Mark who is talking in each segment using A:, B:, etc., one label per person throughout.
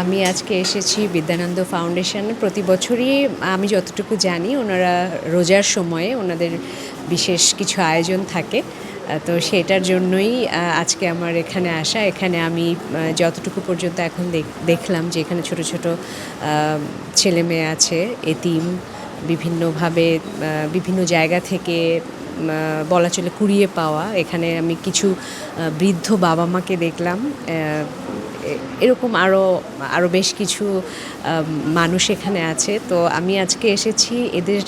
A: আমি আজকে এসেছি বিদ্যানন্দ ফাউন্ডেশনে। প্রতি বছরই আমি যতটুকু জানি ওনারা রোজার সময়ে ওনাদের বিশেষ কিছু আয়োজন থাকে। তো সেটার জন্যই আজকে আমার এখানে আসা। এখানে আমি যতটুকু পর্যন্ত এখন দেখলাম যে এখানে ছোট ছোট ছেলেমেয়ে আছে, এতিম, বিভিন্নভাবে বিভিন্ন জায়গা থেকে বলা চলে কুড়িয়ে পাওয়া। এখানে আমি কিছু বৃদ্ধ বাবা মাকে দেখলাম। এরকম আরও বেশ কিছু মানুষ এখানে আছে। তো আমি আজকে এসেছি এদের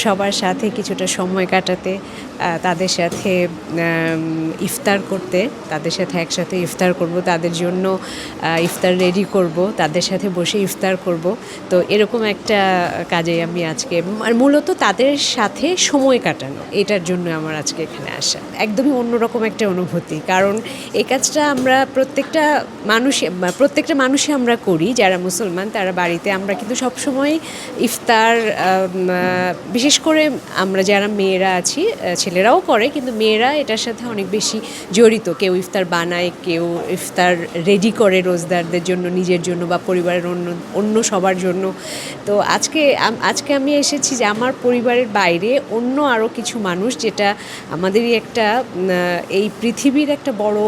A: সবার সাথে কিছুটা সময় কাটাতে, তাদের সাথে ইফতার করতে, তাদের সাথে একসাথে ইফতার করব, তাদের জন্য ইফতার রেডি করব, তাদের সাথে বসে ইফতার করব। তো এরকম একটা কাজে আমি আজকে, আর মূলত তাদের সাথে সময় কাটানো, এটার জন্য আমার আজকে এখানে আসা। একদমই অন্যরকম একটা অনুভূতি, কারণ এই কাজটা আমরা প্রত্যেকটা মানুষই আমরা করি। যারা মুসলমান তারা বাড়িতে, আমরা কিন্তু সবসময় ইফতার, বিশেষ করে আমরা যারা মেয়েরা আছি, ছেলেরাও করে কিন্তু মেয়েরা এটার সাথে অনেক বেশি জড়িত। কেউ ইফতার বানায়, কেউ ইফতার রেডি করে রোজদারদের জন্য, নিজের জন্য বা পরিবারের অন্য সবার জন্য। তো আজকে আমি এসেছি যে আমার পরিবারের বাইরে অন্য আরও কিছু মানুষ, যেটা আমাদেরই একটা, এই পৃথিবীর একটা বড়,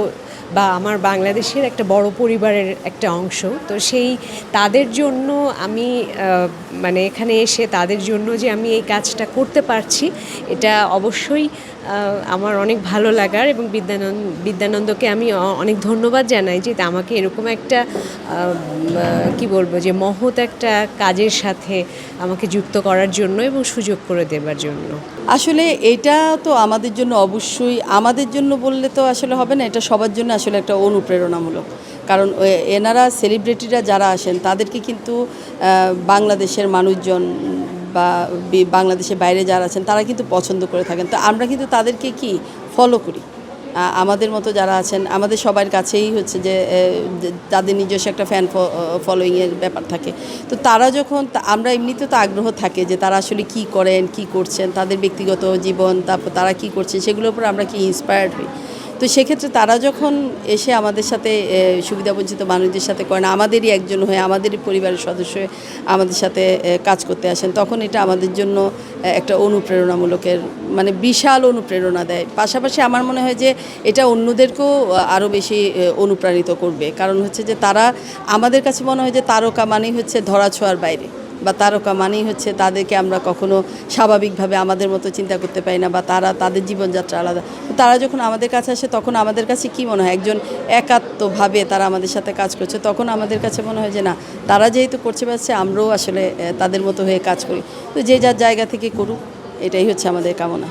A: বা আমার বাংলাদেশের একটা বড় পরিবারের একটা অংশ। তো তাদের জন্য আমি মানে এখানে এসে তাদের জন্য যে আমি এই কাজটা করতে পারছি, এটা অবশ্যই আমার অনেক ভালো লাগার। এবং বিদ্যানন্দকে আমি অনেক ধন্যবাদ জানাই যে আমাকে এরকম একটা কি বলবো, যে মহৎ একটা কাজের সাথে আমাকে যুক্ত করার জন্য এবং সুযোগ করে দেবার জন্য।
B: আসলে এটা তো আমাদের জন্য অবশ্যই, আমাদের জন্য বললে তো আসলে হবে না, এটা সবার জন্য আসলে একটা অনুপ্রেরণামূলক। কারণ এনারা সেলিব্রিটিরা যারা আসেন তাদেরকে কিন্তু বাংলাদেশের মানুষজন বা বাংলাদেশের বাইরে যারা আছেন তারা কিন্তু পছন্দ করে থাকেন। তো আমরা কিন্তু তাদেরকে কি ফলো করি। আমাদের মতো যারা আছেন, আমাদের সবার কাছেই হচ্ছে যে তাদের নিজস্ব একটা ফ্যান ফলোয়িংয়ের ব্যাপার থাকে। তো তারা যখন, আমরা এমনিতে তো আগ্রহ থাকে যে তারা আসলে কি করেন, কি করছেন, তাদের ব্যক্তিগত জীবন, তারপর তারা কি করছেন সেগুলোর উপর আমরা কি ইন্সপায়ার্ড হই। তো সেক্ষেত্রে তারা যখন এসে আমাদের সাথে, সুবিধাবঞ্চিত মানুষদের সাথে করেন, আমাদেরই একজন হয়ে, আমাদেরই পরিবারের সদস্য হয়ে আমাদের সাথে কাজ করতে আসেন, তখন এটা আমাদের জন্য একটা অনুপ্রেরণামূলকের, মানে বিশাল অনুপ্রেরণা দেয়। পাশাপাশি আমার মনে হয় যে এটা অন্যদেরকেও আরও বেশি অনুপ্রাণিত করবে। কারণ হচ্ছে যে তারা, আমাদের কাছে মনে হয় যে তারকা মানেই হচ্ছে ধরাছোঁয়ার বাইরে, বা তারকা মানেই হচ্ছে তাদেরকে আমরা কখনো স্বাভাবিকভাবে আমাদের মতো চিন্তা করতে পারি না, বা তাদের জীবনযাত্রা আলাদা। তারা যখন আমাদের কাছে আসে তখন আমাদের কাছে কি মনে হয়, একজন একাত্মভাবে তারা আমাদের সাথে কাজ করছে, তখন আমাদের কাছে মনে হয় যে না, তারা যেহেতু করছে পারছে, আমরাও আসলে তাদের মতো হয়ে কাজ করি। তো যে যার জায়গা থেকে করুক, এটাই হচ্ছে আমাদের কামনা।